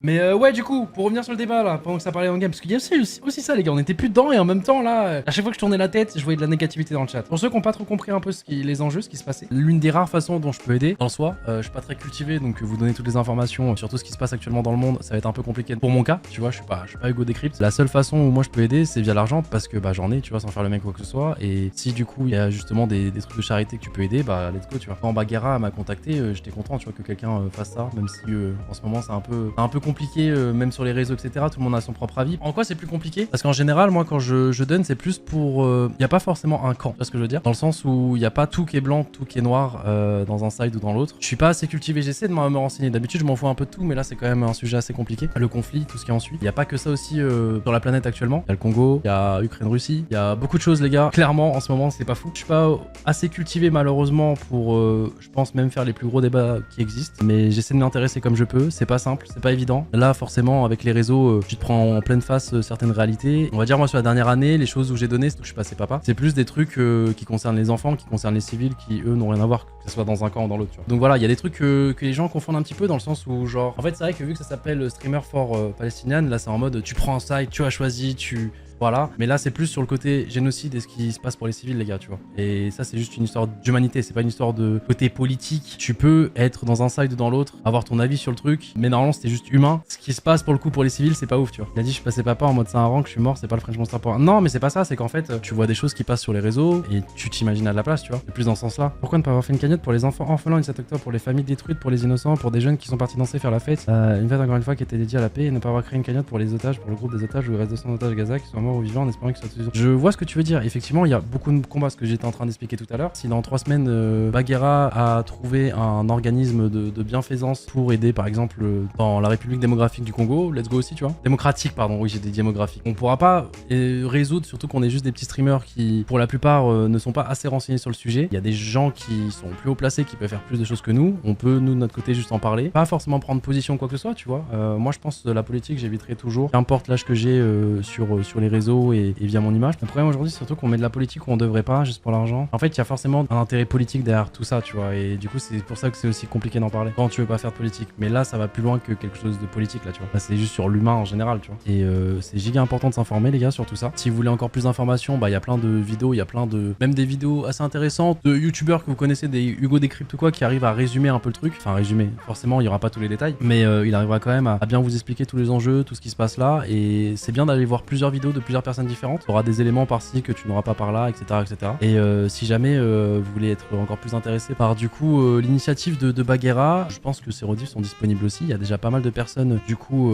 Mais ouais, du coup, pour revenir sur le débat là, pendant que ça parlait en game, parce qu'il y a aussi ça, les gars, on était plus dedans et en même temps là, à chaque fois que je tournais la tête, je voyais de la négativité dans le chat. Pour ceux qui n'ont pas trop compris un peu les enjeux, ce qui se passait, l'une des rares façons dont je peux aider, en soi, je suis pas très cultivé, donc vous donner toutes les informations sur tout ce qui se passe actuellement dans le monde, ça va être un peu compliqué pour mon cas, tu vois, je suis pas Hugo Decrypt. La seule façon où moi je peux aider, c'est via l'argent, parce que bah j'en ai, tu vois, sans faire le mec quoi que ce soit, et si du coup il y a justement des trucs de charité que tu peux aider, bah let's go, tu vois. Quand Baguera m'a contacté, j'étais content, tu vois, que quelqu'un fasse ça, même si en ce moment c'est un peu compliqué, même sur les réseaux, etc. Tout le monde a son propre avis. En quoi c'est plus compliqué? Parce qu'en général, moi, quand je donne, c'est plus pour... Il n'y a pas forcément un camp, tu vois ce que je veux dire? Dans le sens où il n'y a pas tout qui est blanc, tout qui est noir dans un side ou dans l'autre. Je suis pas assez cultivé, j'essaie de me renseigner. D'habitude, je m'en fous un peu de tout, mais là, c'est quand même un sujet assez compliqué. Le conflit, tout ce qui en suit. Il n'y a pas que ça aussi sur la planète actuellement. Il y a le Congo, il y a Ukraine-Russie, il y a beaucoup de choses, les gars. Clairement, en ce moment, c'est pas fou. Je suis pas assez cultivé, malheureusement, pour, je pense, même faire les plus gros débats qui existent. Mais j'essaie de m'intéresser comme je peux. C'est pas simple, c'est pas évident. Là, forcément, avec les réseaux, tu te prends en pleine face certaines réalités. On va dire, moi, sur la dernière année, les choses où j'ai donné, c'est que je suis passé papa. C'est plus des trucs qui concernent les enfants, qui concernent les civils, qui, eux, n'ont rien à voir, que ce soit dans un camp ou dans l'autre, tu vois. Donc voilà, il y a des trucs que les gens confondent un petit peu dans le sens où, genre, en fait, c'est vrai que vu que ça s'appelle Streamer for Palestinian, là, c'est en mode, tu prends un side, tu as choisi, tu... Voilà, mais là c'est plus sur le côté génocide et ce qui se passe pour les civils, les gars, tu vois. Et ça c'est juste une histoire d'humanité, c'est pas une histoire de côté politique. Tu peux être dans un side ou dans l'autre, avoir ton avis sur le truc, mais normalement c'était juste humain. Ce qui se passe pour le coup pour les civils, c'est pas ouf, tu vois. Il a dit je passais papa en mode c'est un rang que je suis mort, c'est pas le French Monster pour... Non, mais c'est pas ça, c'est qu'en fait tu vois des choses qui passent sur les réseaux et tu t'imagines à la place, tu vois. C'est plus dans ce sens-là. Pourquoi ne pas avoir fait une cagnotte pour les enfants orphelins le 7 octobre, pour les familles détruites, pour les innocents, pour des jeunes qui sont partis danser, faire la fête, une fête encore une fois qui était dédiée à la paix, et ne pas avoir créé une cagnotte pour les otages, pour le groupe des otages ou le reste de 200 otages Gaza qui sont morts ou vivants en espérant qu'ils soient... Je vois ce que tu veux dire. Effectivement, il y a beaucoup de combats, ce que j'étais en train d'expliquer tout à l'heure. Si dans 3 semaines, Baguera a trouvé un organisme de bienfaisance pour aider, par exemple, dans la République démographique du Congo, let's go aussi, tu vois. Démocratique, pardon, oui, j'ai des démographiques. On pourra pas résoudre, surtout qu'on est juste des petits streamers qui, pour la plupart, ne sont pas assez renseignés sur le sujet. Il y a des gens qui sont plus haut placés, qui peuvent faire plus de choses que nous. On peut, nous, de notre côté, juste en parler. Pas forcément prendre position quoi que ce soit, tu vois. Moi, je pense que la politique, j'éviterai toujours. Qu'importe l'âge que j'ai sur les réseaux et via mon image. Le problème aujourd'hui, c'est surtout qu'on met de la politique où on devrait pas, juste pour l'argent. En fait, il y a forcément un intérêt politique derrière tout ça, tu vois. Et du coup, c'est pour ça que c'est aussi compliqué d'en parler. Quand tu veux pas faire de politique. Mais là, ça va plus loin que quelque chose de politique, là, tu vois. Là, c'est juste sur l'humain en général, tu vois. Et c'est giga important de s'informer, les gars, sur tout ça. Si vous voulez encore plus d'informations, bah, il y a plein de vidéos, il y a plein de... Même des vidéos assez intéressantes de youtubeurs que vous connaissez, des Hugo Decrypt ou quoi, qui arrivent à résumer un peu le truc. Enfin, résumer. Forcément, il y aura pas tous les détails. Mais il arrivera quand même à bien vous expliquer tous les enjeux, tout ce qui se passe là. Et c'est bien d'aller voir plusieurs vidéos de plusieurs personnes différentes. Il y aura des éléments par-ci que tu n'auras pas par là, etc. etc. Et si jamais vous voulez être encore plus intéressé par du coup l'initiative de Baguera, je pense que ces rediffs sont disponibles aussi. Il y a déjà pas mal de personnes du coup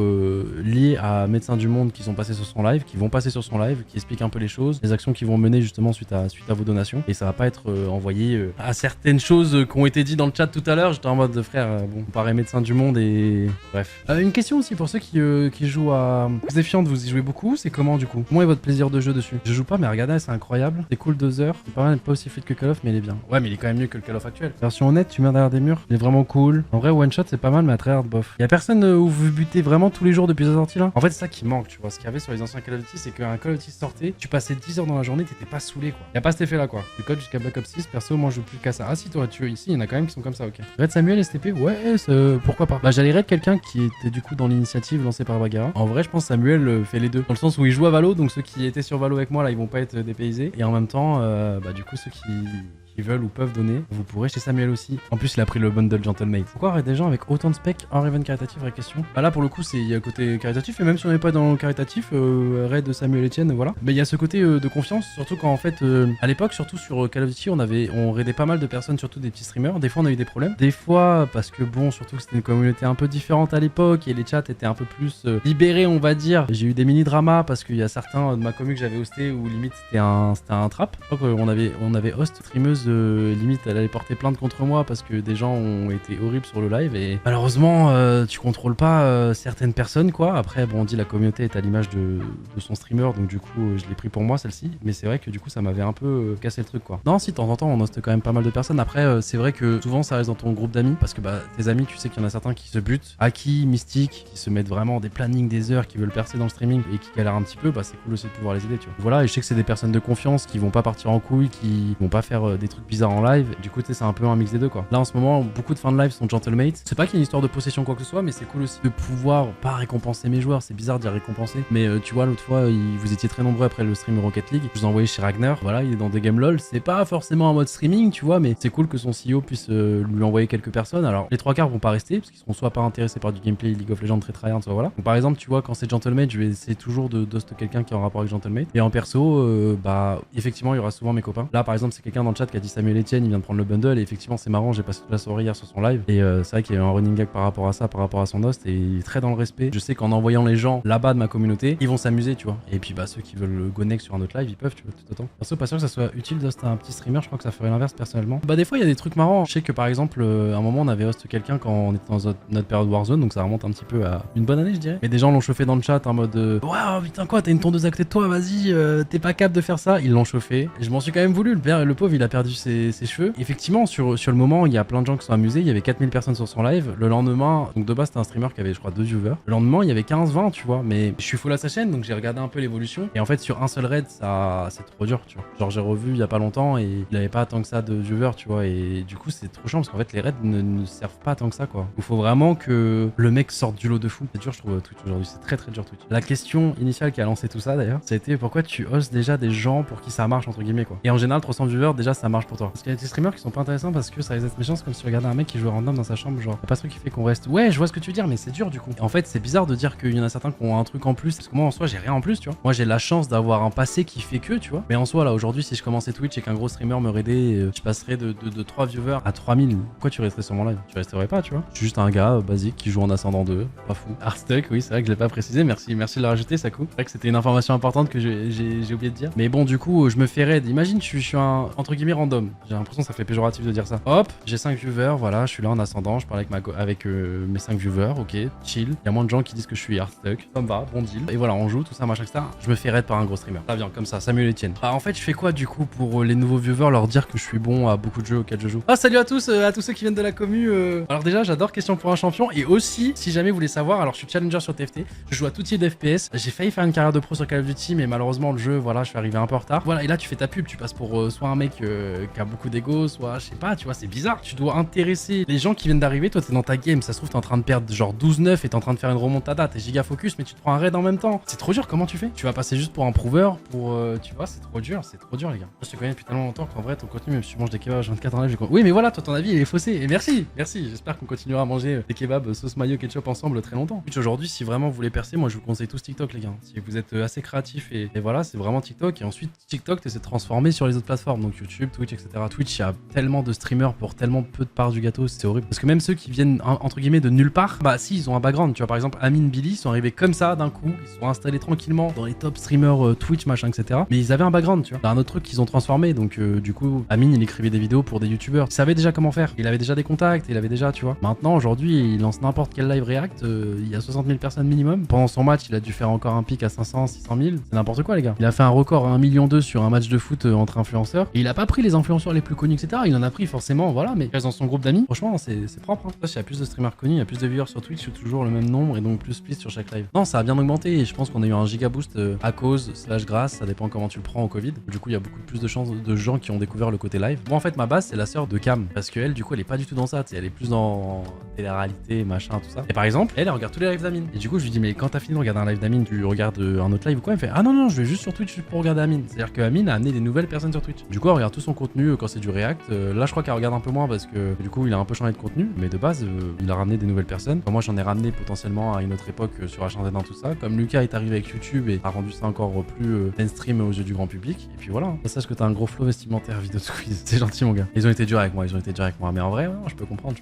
liées à Médecins du Monde qui sont passées sur son live, qui vont passer sur son live, qui expliquent un peu les choses, les actions qu'ils vont mener justement suite à vos donations. Et ça va pas être envoyé à certaines choses qui ont été dites dans le chat tout à l'heure. J'étais en mode frère, bon, on paraît Médecins du Monde et bref. Une question aussi pour ceux qui jouent à Zephyant, vous y jouez beaucoup, c'est comment du coup? Comment est votre plaisir de jeu dessus? Je joue pas, mais regardez, c'est incroyable. C'est cool 2 heures. C'est pas mal, pas aussi fluide que Call of, mais il est bien. Ouais, mais il est quand même mieux que le Call of actuel. Version honnête, tu mets derrière des murs. Il est vraiment cool. En vrai, one shot, c'est pas mal, mais à tryhard, bof. Y a personne où vous butez vraiment tous les jours depuis sa sortie là? En fait, c'est ça qui manque, tu vois. Ce qu'il y avait sur les anciens Call of Duty, c'est qu'un Call of Duty sortait, tu passais 10 heures dans la journée, t'étais pas saoulé quoi. Y a pas cet effet là quoi. Du code jusqu'à Black Ops 6, perso, moi je joue plus qu'à ça. Ah si, toi, tu ici, il y en a quand même qui sont comme ça, ok. Red Samuel STP, ouais, pourquoi pas. Bah, j'allais raid quelqu'un qui était du coup dans l'initiative lancée par Baguera. En vrai, je pense Samuel fait les deux. Dans le sens où il joue à Valo, donc ceux qui étaient sur Valo avec moi là, ils vont pas être dépaysés. Et en même temps, bah du coup ceux qui veulent ou peuvent donner, vous pourrez chez Samuel aussi. En plus, il a pris le bundle Gentlemate. Pourquoi raid des gens avec autant de specs en Raven caritatif, vraie question? Bah là, pour le coup, il y a le côté caritatif, et même si on n'est pas dans le caritatif, raid de Samuel Etienne, voilà. Mais il y a ce côté de confiance, surtout quand en fait, à l'époque, surtout sur Call of Duty, on raidait pas mal de personnes, surtout des petits streamers. Des fois, on a eu des problèmes. Des fois, parce que bon, surtout que c'était une communauté un peu différente à l'époque, et les chats étaient un peu plus libérés, on va dire. J'ai eu des mini-dramas, parce qu'il y a certains de ma commu que j'avais hosté, où limite, c'était un trap. Je crois qu'on avait host streameuse limite elle allait porter plainte contre moi parce que des gens ont été horribles sur le live et malheureusement tu contrôles pas certaines personnes quoi. Après bon on dit la communauté est à l'image de son streamer donc du coup je l'ai pris pour moi celle-ci, mais c'est vrai que du coup ça m'avait un peu cassé le truc quoi. Non si de temps en temps on hoste quand même pas mal de personnes. Après c'est vrai que souvent ça reste dans ton groupe d'amis parce que bah tes amis tu sais qu'il y en a certains qui se butent, Aki, Mystique, qui se mettent vraiment des plannings des heures, qui veulent percer dans le streaming et qui galèrent un petit peu, bah c'est cool aussi de pouvoir les aider tu vois. Voilà, et je sais que c'est des personnes de confiance qui vont pas partir en couille, qui vont pas faire des trucs trucs bizarres en live. Du coup, tu sais, c'est un peu un mix des deux, quoi. Là, en ce moment, beaucoup de fins de live sont gentlemates. C'est pas qu'il y a une histoire de possession quoi que ce soit, mais c'est cool aussi de pouvoir pas récompenser mes joueurs. C'est bizarre de dire récompenser. Mais tu vois, l'autre fois, vous étiez très nombreux après le stream Rocket League. Je vous ai envoyé chez Ragnar. Voilà, il est dans des games LOL. C'est pas forcément en mode streaming, tu vois, mais c'est cool que son CEO puisse lui envoyer quelques personnes. Alors, les 3 quarts vont pas rester parce qu'ils seront soit pas intéressés par du gameplay League of Legends très tryhard, soit voilà. Donc, par exemple, tu vois, quand c'est Gentlemate, je vais essayer toujours de host quelqu'un qui est en rapport avec Gentlemate. Et en perso, bah, effectivement, il y aura souvent mes copains. Là, par exemple, c'est quelqu'un dans le chat qui a dit Samuel Etienne, il vient de prendre le bundle. Et effectivement, c'est marrant, j'ai passé toute la soirée hier sur son live. Et c'est vrai qu'il y a eu un running gag par rapport à ça, par rapport à son host. Et il est très dans le respect. Je sais qu'en envoyant les gens là-bas de ma communauté, ils vont s'amuser, tu vois. Et puis, bah, ceux qui veulent go next sur un autre live, ils peuvent, tu vois, tout autant. Perso, pas sûr que ça soit utile d'hoster un petit streamer. Je crois que ça ferait l'inverse personnellement. Bah, des fois, il y a des trucs marrants. Je sais que par exemple, à un moment, on avait host quelqu'un quand on était dans notre période Warzone. Donc ça remonte un petit peu à une bonne année, je dirais. Et des gens l'ont chauffé dans le chat en mode waouh, putain, quoi, t'as une tondeuse à côté de toi, vas-y, t'es pas capable de faire ça. Ils l'ont chauffé. Et je m'en suis quand même voulu. Le pauvre, il a perdu ses cheveux. Effectivement, sur le moment, il y a plein de gens qui sont amusés. Il y avait 4000 personnes sur son live. Le lendemain, donc de base, c'était un streamer qui avait, je crois, 2 viewers. Le lendemain, il y avait 15-20, tu vois. Mais je suis full à sa chaîne, donc j'ai regardé un peu l'évolution. Et en fait, sur un seul raid, ça, c'est trop dur, tu vois. Genre, j'ai revu il y a pas longtemps et il avait pas tant que ça de viewers, tu vois. Et du coup, c'est trop chiant parce qu'en fait, les raids ne servent pas tant que ça, quoi. Il faut vraiment que le mec sorte du lot de fou. C'est dur, je trouve, Twitch aujourd'hui. C'est très très dur, Twitch. La question initiale qui a lancé tout ça, d'ailleurs, ça a été pourquoi tu hostes déjà des gens pour qui ça marche, entre guillemets, quoi. Et en général, 300 viewers, déjà, ça marche pour toi. Parce qu'il y a des streamers qui sont pas intéressants parce que ça risque d'être méchant, c'est comme si tu regardais un mec qui joue random dans sa chambre, genre, y a pas ce truc qui fait qu'on reste. Ouais, je vois ce que tu veux dire, mais c'est dur, du coup. Et en fait, c'est bizarre de dire qu'il y en a certains qui ont un truc en plus, parce que moi, en soi, j'ai rien en plus, tu vois. Moi, j'ai la chance d'avoir un passé qui fait que, tu vois. Mais en soi, là, aujourd'hui, si je commençais Twitch et qu'un gros streamer me raidait, je passerais de 3 viewers à 3000. Pourquoi tu resterais sur mon live? Tu resterais pas, tu vois. Je suis juste un gars basique qui joue en ascendant 2, pas fou. Arstuck, oui, c'est vrai que je l'ai pas précisé, merci de le rajouter, ça coûte. C'est vrai que c'était une information importante que j'ai oublié de dire. Mais bon, du coup, je me fais raid. Imagine, je suis un, entre guillemets, random. J'ai l'impression que ça fait péjoratif de dire ça. Hop, j'ai 5 viewers, voilà, je suis là en ascendant, je parle avec mes 5 viewers, ok, chill. Il y a moins de gens qui disent que je suis Arstuck. Ça me va, bon deal. Et voilà, on joue, tout ça, machin, etc. Je me fais raid par un gros streamer. Ça vient comme ça, Samuel Etienne. Bah, en fait, je fais quoi du coup pour les nouveaux viewers, leur dire que je suis bon à beaucoup de jeux auxquels je joue? Ah, salut à tous ceux qui viennent de la commu. Alors déjà, j'adore Question pour un champion. Et aussi, si jamais vous voulez savoir, alors je suis challenger sur TFT, je joue à tout type d'FPS. J'ai failli faire une carrière de pro sur Call of Duty, mais malheureusement le jeu, voilà, je suis arrivé un peu en retard. Voilà, et là tu fais ta pub, tu passes pour soit un mec qui a beaucoup d'ego, soit je sais pas, tu vois, c'est bizarre. Tu dois intéresser les gens qui viennent d'arriver. Toi, t'es dans ta game, ça se trouve t'es en train de perdre genre 12-9 et t'es en train de faire une remontada, t'es giga focus, mais tu te prends un raid en même temps. C'est trop dur. Comment tu fais? Tu vas passer juste pour un prover, tu vois, c'est trop dur, les gars. Je te connais depuis tellement longtemps qu'en vrai ton contenu, même si tu manges des kebabs 24 en live, oui, mais voilà, toi ton avis il est faussé. Et merci. J'espère qu'on continuera à manger des kebabs sauce mayo ketchup ensemble très longtemps. Aujourd'hui, si vraiment vous voulez percer, moi je vous conseille tous TikTok, les gars. Si vous êtes assez créatif et voilà, c'est vraiment TikTok. Et ensuite, TikTok, t'essaies de transformer sur les autres plateformes, donc YouTube, Twitch, etc. Twitch, il y a tellement de streamers pour tellement peu de parts du gâteau, c'est horrible. Parce que même ceux qui viennent entre guillemets de nulle part, bah si, ils ont un background. Tu vois, par exemple, Amine, Billy sont arrivés comme ça d'un coup, ils sont installés tranquillement dans les top streamers Twitch, machin, etc. Mais ils avaient un background, tu vois. C'est un autre truc qu'ils ont transformé. Donc du coup, Amine, il écrivait des vidéos pour des youtubeurs. Il savait déjà comment faire. Il avait déjà des contacts, il avait déjà, tu vois. Maintenant, aujourd'hui, il lance n'importe quel live React. Il y a 60 000 personnes minimum. Pendant son match, il a dû faire encore un pic à 500, 600 000. C'est n'importe quoi, les gars. Il a fait un record à 1,2 million sur un match de foot entre influenceurs. Et il a pas pris les influenceurs les plus connus, etc. Il en a pris forcément, voilà, mais il reste dans son groupe d'amis. Franchement, c'est propre. Hein. S'il y a plus de streamers connus, il y a plus de viewers sur Twitch, c'est toujours le même nombre et donc plus split sur chaque live. Non, ça a bien augmenté et je pense qu'on a eu un giga boost à cause / grâce, ça dépend comment tu le prends au Covid. Du coup, il y a beaucoup plus de chances de gens qui ont découvert le côté live. Moi, en fait, ma base, c'est la sœur de Cam parce qu'elle, du coup, elle est pas du tout dans ça. Elle est plus dans télé-réalité, machin, tout ça. Et par exemple, elle regarde tous les lives d'Amine. Et du coup, je lui dis, mais quand t'as fini de regarder un live d'Amine, tu regardes un autre live ou quoi? Elle fait, ah non, je vais juste sur Twitch pour regarder Amine. C'est-à-dire que Amine a amené des nouvelles personnes sur Twitch. Du coup, elle regarde tout son contenu quand c'est du React. Là, je crois qu'elle regarde un peu moins parce que du coup, il a un peu changé de contenu. Mais de base, il a ramené des nouvelles personnes. Enfin, moi, j'en ai ramené potentiellement à une autre époque sur H1Z1, tout ça. Comme Lucas est arrivé avec YouTube et a rendu ça encore plus mainstream aux yeux du grand public. Et puis voilà. Ça, sache que t'as un gros flow vestimentaire vidéo de squeeze. C'est gentil, mon gars. Ils ont été durs avec moi. Mais en vrai, ouais, je peux comprendre.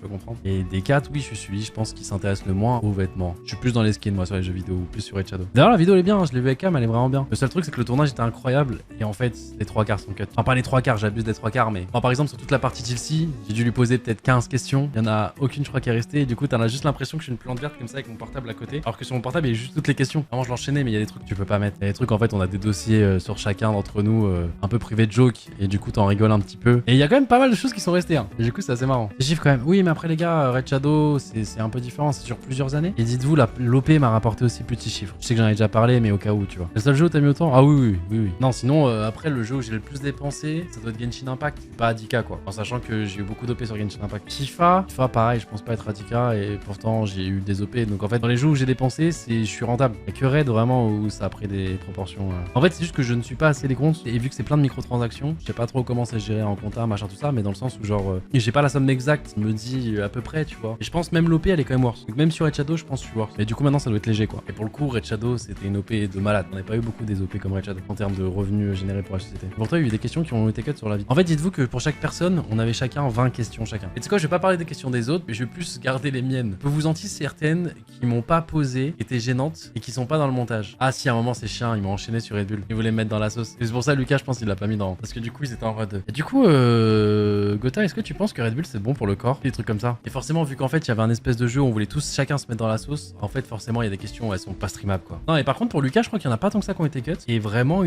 Et des 4, oui, je suis celui, je pense, qui s'intéresse le moins aux vêtements. Je suis plus dans les skins, moi, sur les jeux vidéo ou plus sur Red Shadow. D'ailleurs, la vidéo, elle est bien. Hein, je l'ai vu avec Cam, elle est vraiment bien. Le seul truc, c'est que le tournage était incroyable. Et en fait, les 3 quarts sont cut. Enfin, pas les 3 quarts, j'abuse des 3 quarts, mais. Enfin, par exemple, sur toute la partie Chelsea, j'ai dû lui poser peut-être 15 questions. Il y en a aucune, je crois, qui est restée. Et du coup, t'en as juste l'impression que je suis une plante verte comme ça avec mon portable à côté. Alors que sur mon portable, il y a juste toutes les questions. Vraiment, je l'enchaînais, mais il y a des trucs que tu peux pas mettre. Il y a des trucs, en fait, on a des dossiers sur chacun d'entre nous, un peu privé de joke. Et du coup, t'en rigoles un petit peu. Et il y a quand même pas mal de choses qui sont restées. Hein. Et du coup, c'est assez marrant. Les chiffres, quand même. Oui, mais après, les gars, Red Shadow, c'est un peu différent. C'est sur plusieurs années. Et dites-vous, l'OP m'a rapporté aussi petits chiffres. Je sais que j'en ai déjà parlé, mais au cas où, tu vois. Le seul jeu où t'as mis autant? Ah oui. Non, sinon, après, le jeu où j'ai le plus dépensé, ça doit être Genshin Genshin Impact, pas à 10K quoi. En sachant que j'ai eu beaucoup d'OP sur Genshin Impact. FIFA pareil, je pense pas être à 10K et pourtant j'ai eu des OP. Donc en fait, dans les jeux où j'ai dépensé, je suis rentable. Il y a que Raid vraiment où ça a pris des proportions. En fait, c'est juste que je ne suis pas assez les comptes et vu que c'est plein de microtransactions, je sais pas trop comment c'est géré en compta, machin tout ça, mais dans le sens où genre, j'ai pas la somme exacte, me dit à peu près, tu vois. Et je pense même l'OP elle est quand même worse. Donc même sur Red Shadow, je pense que je suis worse. Mais du coup maintenant ça doit être léger quoi. Et pour le coup, Red Shadow c'était une OP de malade. On n'a pas eu beaucoup des OP comme Red Shadow en termes de revenus générés pour la société. Pourtant, il y a eu des questions qui ont été cut sur la vie. En fait, dites-vous que pour chaque personne, on avait chacun 20 questions chacun. Et tu sais quoi, je vais pas parler des questions des autres, mais je vais plus garder les miennes. Je peux vous en dire certaines qui m'ont pas posé, qui étaient gênantes et qui sont pas dans le montage. Ah si, à un moment c'est chiant, ils m'ont enchaîné sur Red Bull. Ils voulaient me mettre dans la sauce. Et c'est pour ça, Lucas, je pense qu'il l'a pas mis dans. Parce que du coup, ils étaient en mode. Et du coup, Gotha, est-ce que tu penses que Red Bull c'est bon pour le corps? Des trucs comme ça. Et forcément, vu qu'en fait, il y avait un espèce de jeu où on voulait tous chacun se mettre dans la sauce, en fait, forcément, il y a des questions, elles sont pas streamables quoi. Non, et par contre, pour Lucas, je crois qu'il y en a pas tant que ça qui ont été cut. Et vraiment,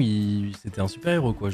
c'était un super héros quoi.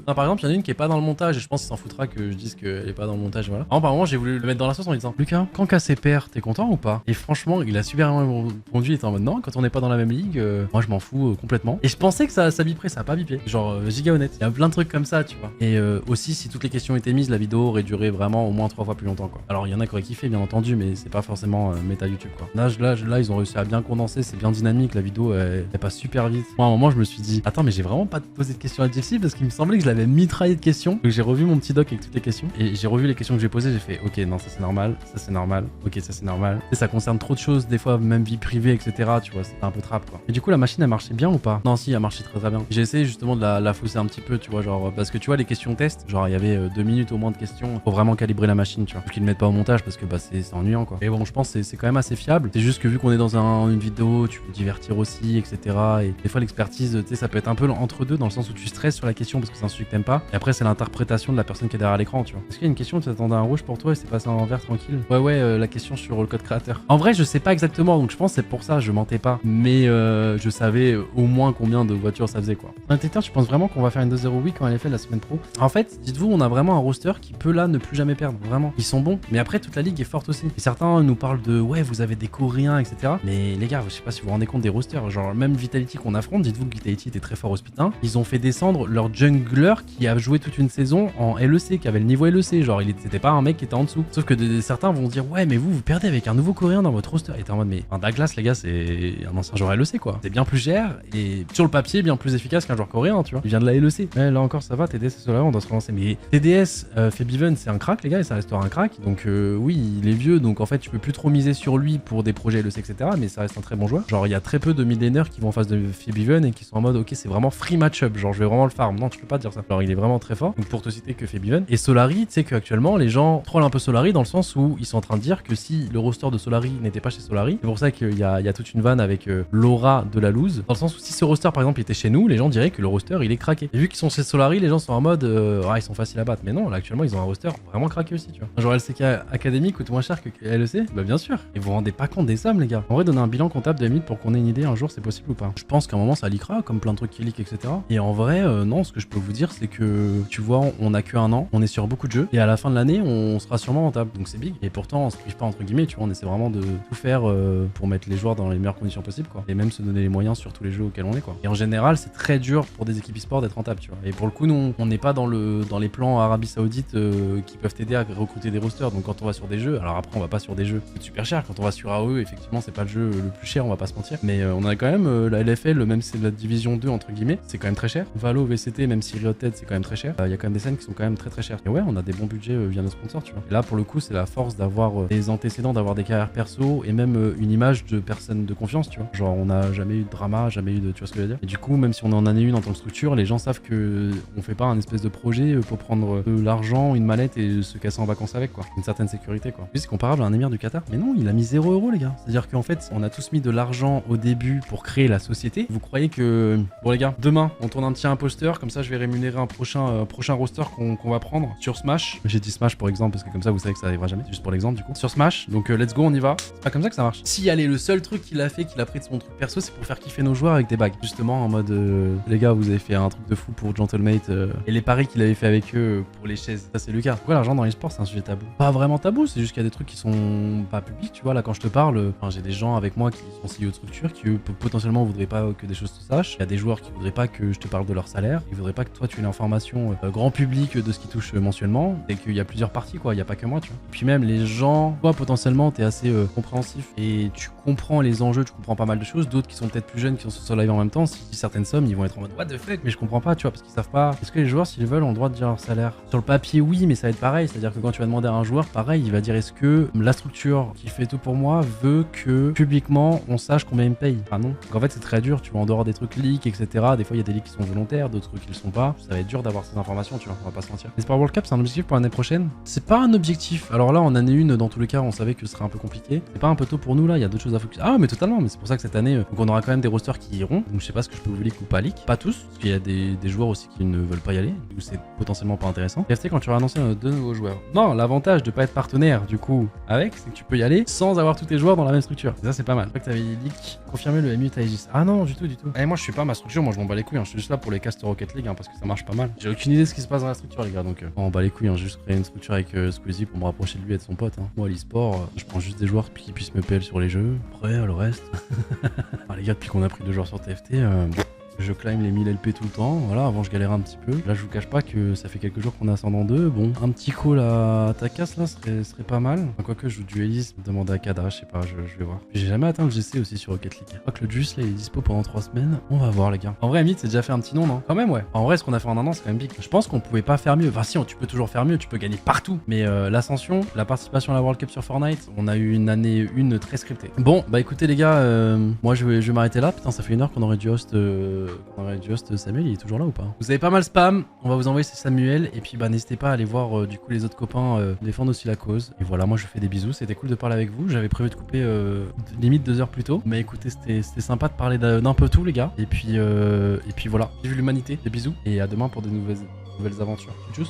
Non, par exemple, il y en a une qui est pas dans le montage et je pense qu'il s'en foutra que je dise qu'elle est pas dans le montage, voilà. Alors, par moment, j'ai voulu le mettre dans la sauce en lui disant Lucas, quand Cassé perd, t'es content ou pas? Et franchement, il a super bien répondu, il était en mode non, quand on n'est pas dans la même ligue, moi je m'en fous complètement. Et je pensais que ça biperait, ça a pas bipé. Genre, giga honnête. Il y a plein de trucs comme ça, tu vois. Et aussi, si toutes les questions étaient mises, la vidéo aurait duré vraiment au moins 3 fois plus longtemps, quoi. Alors, il y en a qui auraient kiffé, bien entendu, mais c'est pas forcément méta YouTube, quoi. Là, ils ont réussi à bien condenser, c'est bien dynamique, la vidéo, elle passe super vite. Moi, à un moment, je me suis dit, attends, mais j'ai vraiment pas posé de questions adjectives parce qu'il me semblait que je l'avais mitraillé de questions. Donc, j'ai revu mon petit doc avec toutes les questions et j'ai revu les questions que j'ai posées. J'ai fait, ok, non, ça c'est normal, ça c'est normal, ok, ça c'est normal. Et ça concerne trop de choses, des fois, même vie privée, etc. Tu vois, c'était un peu trap, quoi. Et du coup, la machine, elle marchait bien ou pas? Non, si, elle marchait très très bien. J'ai essayé justement de la fausser un petit peu, tu vois, genre, parce que tu vois, les questions test, genre, il y avait 2 minutes au moins de questions. Faut vraiment calibrer la machine, tu vois. Faut qu'ils le mettent pas au montage parce que bah, c'est ennuyant, quoi. Et bon, je pense que c'est quand même assez fiable. C'est juste que vu qu'on est dans une vidéo, tu peux divertir aussi, etc. Et des fois, l'expertise, tu sais, ça peut être un peu entre deux dans le sens où tu stresses sur la question parce que c'est un sujet que t'aimes pas. Et après, c'est l'interprétation de la personne qui est derrière l'écran, tu vois. Est-ce qu'il y a une question, tu t'attendais un rouge pour toi et c'est passé en vert tranquille? Ouais, la question sur le code créateur. En vrai, je sais pas exactement, donc je pense que c'est pour ça, je mentais pas. Mais je savais au moins combien de voitures ça faisait, quoi. Tintin, tu penses vraiment qu'on va faire une 2-0 week quand elle est faite la semaine pro? En fait, dites-vous, on a vraiment un roster qui peut là ne plus jamais perdre, vraiment. Ils sont bons, mais après, toute la ligue est forte aussi. Et certains nous parlent de ouais, vous avez des Coréens, etc. Mais les gars, je sais pas si vous vous rendez compte des rosters. Genre, même Vitality qu'on affronte, dites-vous que Vitality était très fort au Spitin. Ils ont fait descendre leur jungler qui a joué toute une saison en LEC, qui avait le niveau LEC. Genre, c'était pas un mec qui était en dessous. Sauf que certains vont dire ouais, mais vous perdez avec un nouveau Coréen dans votre roster. Et t'es en mode, mais un Douglas, les gars, c'est un ancien joueur LEC, quoi. C'est bien plus cher et sur le papier, bien plus efficace qu'un joueur coréen, tu vois. Il vient de la LEC. Ouais, là encore, ça va, TDS et Solari, on doit se relancer. Mais TDS, Febiven, c'est un crack, les gars, et ça restera un crack. Donc, oui, il est vieux, donc en fait, tu peux plus trop miser sur lui pour des projets LEC, etc. Mais ça reste un très bon joueur. Genre, il y a très peu de midlaners qui vont en face de Febiven et qui sont en mode, ok, c'est vraiment free match-up. Genre, je vais vraiment le farm. Non, tu peux pas dire ça. Alors, il est vraiment très fort. Donc, pour te citer que Febiven. Et Solari, tu sais qu'actuellement, les gens trollent un peu Solari dans le sens où ils sont en train de dire que si le roster de Solari n'était pas chez Solari, c'est pour ça qu'il y a toute une vanne avec l'aura de la loose. Dans le sens où si ce roster, par exemple, était chez nous, les gens diraient que le roster, il est craqué. Et vu qu'ils sont chez Solari, les gens sont en mode, ils sont faciles à battre. Mais non, là, actuellement, ils ont un roster vraiment craqué aussi, tu vois. Un joueur LCK Academy coûte moins cher que LEC? Bah, bien sûr. Et vous vous rendez pas compte des sommes, les gars. En vrai, donner un bilan comptable de limite pour qu'on ait une idée un jour, c'est possible ou pas? Je pense qu'à un moment, ça leakera, comme plein de trucs qui leak, etc. Et en vrai, non, ce que je peux vous dire, c'est que, tu vois, on a que un an, on est sur beaucoup de jeux, et à la fin de l'année, on sera sûrement rentable. Donc c'est big. Et pourtant, on se prive pas, entre guillemets, tu vois, on essaie vraiment de tout faire pour mettre les joueurs dans les meilleures conditions possibles, quoi. Et même se donner les moyens sur tous les jeux auxquels on est, quoi. Et en général, c'est très dur pour des équipes e-sport d'être rentable, tu vois. Et pour le coup, nous, on n'est pas dans les plans Arabie Saoudite qui peuvent t'aider à recruter des rosters. Donc quand on va sur des jeux, alors après, on va pas sur des jeux qui coûtent super cher. Quand on va sur AOE, effectivement, c'est pas le jeu le plus cher, on va pas se mentir. Mais on a quand même la LFL, même si c'est de la division 2, entre guillemets, c'est quand même très cher. Valo, VCT, même si Riot Tech, c'est quand même très cher. Il y a quand même des scènes qui sont quand même très très chères. Et ouais, on a des bons budgets via nos sponsors, tu vois. Et là, pour le coup, c'est la force d'avoir des antécédents, d'avoir des carrières perso et même une image de personne de confiance, tu vois. Genre, on n'a jamais eu de drama, jamais eu de. Tu vois ce que je veux dire? Et du coup, même si on en a une en tant que structure, les gens savent que on fait pas un espèce de projet pour prendre de l'argent, une mallette et se casser en vacances avec, quoi. Une certaine sécurité, quoi. C'est comparable à un émir du Qatar. Mais non, il a mis 0 €, les gars. C'est-à-dire qu'en fait, on a tous mis de l'argent au début pour créer la société. Vous croyez que. Bon, les gars, demain, on tourne un petit imposteur, comme ça, je vais rémunérer un prochain roster qu'on va prendre sur Smash. J'ai dit Smash pour exemple, parce que comme ça, vous savez que ça arrivera jamais. C'est juste pour l'exemple, du coup. Sur Smash, donc let's go, on y va. C'est pas comme ça que ça marche. Si, allez, le seul truc qu'il a fait, qu'il a pris de son truc perso, c'est pour faire kiffer nos joueurs avec des bagues. Justement, en mode, les gars, vous avez fait un truc de fou pour Gentlemate et les paris qu'il avait fait avec eux pour les chaises. Ça, c'est Lucas. Pourquoi l'argent dans l'e-sport, c'est un sujet tabou? Pas vraiment tabou, c'est juste qu'il y a des trucs qui sont pas publics, tu vois. Là, quand je te parle, j'ai des gens avec moi qui sont CEO de structure qui, eux, potentiellement, voudraient pas que des choses se sachent. Il y a des joueurs qui voudraient pas que je te parle de leur salaire. Ils voudraient pas que toi, tu aies l'information grand public de ce qui touche mensuellement, et qu'il y a plusieurs parties quoi, il y a pas que moi tu vois. Et puis même les gens, toi potentiellement t'es assez compréhensif et tu comprends les enjeux, tu comprends pas mal de choses, d'autres qui sont peut-être plus jeunes qui sont sur live en même temps, si certaines sommes ils vont être en mode what the fuck mais je comprends pas tu vois parce qu'ils savent pas. Est-ce que les joueurs s'ils veulent ont le droit de dire leur salaire? Sur le papier oui mais ça va être pareil, c'est-à-dire que quand tu vas demander à un joueur pareil il va dire est-ce que la structure qui fait tout pour moi veut que publiquement on sache combien il me paye? Ah non. Donc en fait c'est très dur, tu vois en dehors des trucs leaks etc. Des fois il y a des leaks qui sont volontaires, d'autres trucs qui le sont pas. Ça va être dur d'avoir ces informations tu vois, on va pas se mentir. L'Esport World Cup c'est un objectif pour l'année prochaine? C'est pas un objectif. Alors là en année 1 dans tous les cas on savait que ce serait un peu compliqué. C'est pas un peu tôt pour nous là, il y a d'autres choses à focus. Ah mais totalement, mais c'est pour ça que cette année donc on aura quand même des rosters qui iront. Donc je sais pas ce que je peux vous leak ou pas leak. Pas tous, parce qu'il y a des joueurs aussi qui ne veulent pas y aller. Du coup c'est potentiellement pas intéressant. TFT quand tu vas annoncer deux nouveaux joueurs. Non, l'avantage de pas être partenaire du coup avec, c'est que tu peux y aller sans avoir tous tes joueurs dans la même structure. Et ça c'est pas mal. Je crois que t'avais leak confirmé le MU Taegis. Ah non du tout. Et moi je suis pas ma structure, moi je m'en bats les couilles. Hein. Je suis juste là pour les castes Rocket League parce que ça marche pas mal. J'ai aucune idée de ce qui se passe dans la structure les gars, donc on bat les couilles. J'ai juste créé une structure avec Squeezie pour me rapprocher de lui et de son pote. Moi l'e-sport, je prends juste des joueurs qui puissent me PL sur les jeux. Après le reste. Ah, les gars depuis qu'on a pris 2 joueurs sur TFT. Je climb les 1000 LP tout le temps, voilà, avant je galérais un petit peu. Là je vous cache pas que ça fait quelques jours qu'on est ascendant 2. Bon, un petit call à Takas là serait pas mal. Enfin, quoique je joue dualisme, demander à Kadra, je sais pas, je vais voir. J'ai jamais atteint le GC aussi sur Rocket League. Je crois que le Juice là il est dispo pendant 3 semaines. On va voir les gars. En vrai Myth c'est déjà fait un petit nom non? Quand même ouais. En vrai ce qu'on a fait en un an c'est quand même big. Je pense qu'on pouvait pas faire mieux. Enfin si, tu peux toujours faire mieux, tu peux gagner partout. Mais l'ascension, la participation à la World Cup sur Fortnite, on a eu une année 1 très scriptée. Bon bah écoutez les gars, moi je vais m'arrêter là. Putain ça fait 1 heure qu'on aurait dû host Samuel, il est toujours là ou pas? Vous avez pas mal spam, on va vous envoyer c'est Samuel et puis bah n'hésitez pas à aller voir du coup les autres copains défendre aussi la cause. Et voilà, moi je fais des bisous, c'était cool de parler avec vous, j'avais prévu de couper limite 2 heures plus tôt, mais écoutez c'était sympa de parler d'un peu tout les gars. Et puis voilà, j'ai vu l'humanité, des bisous et à demain pour de nouvelles aventures. Tchuss.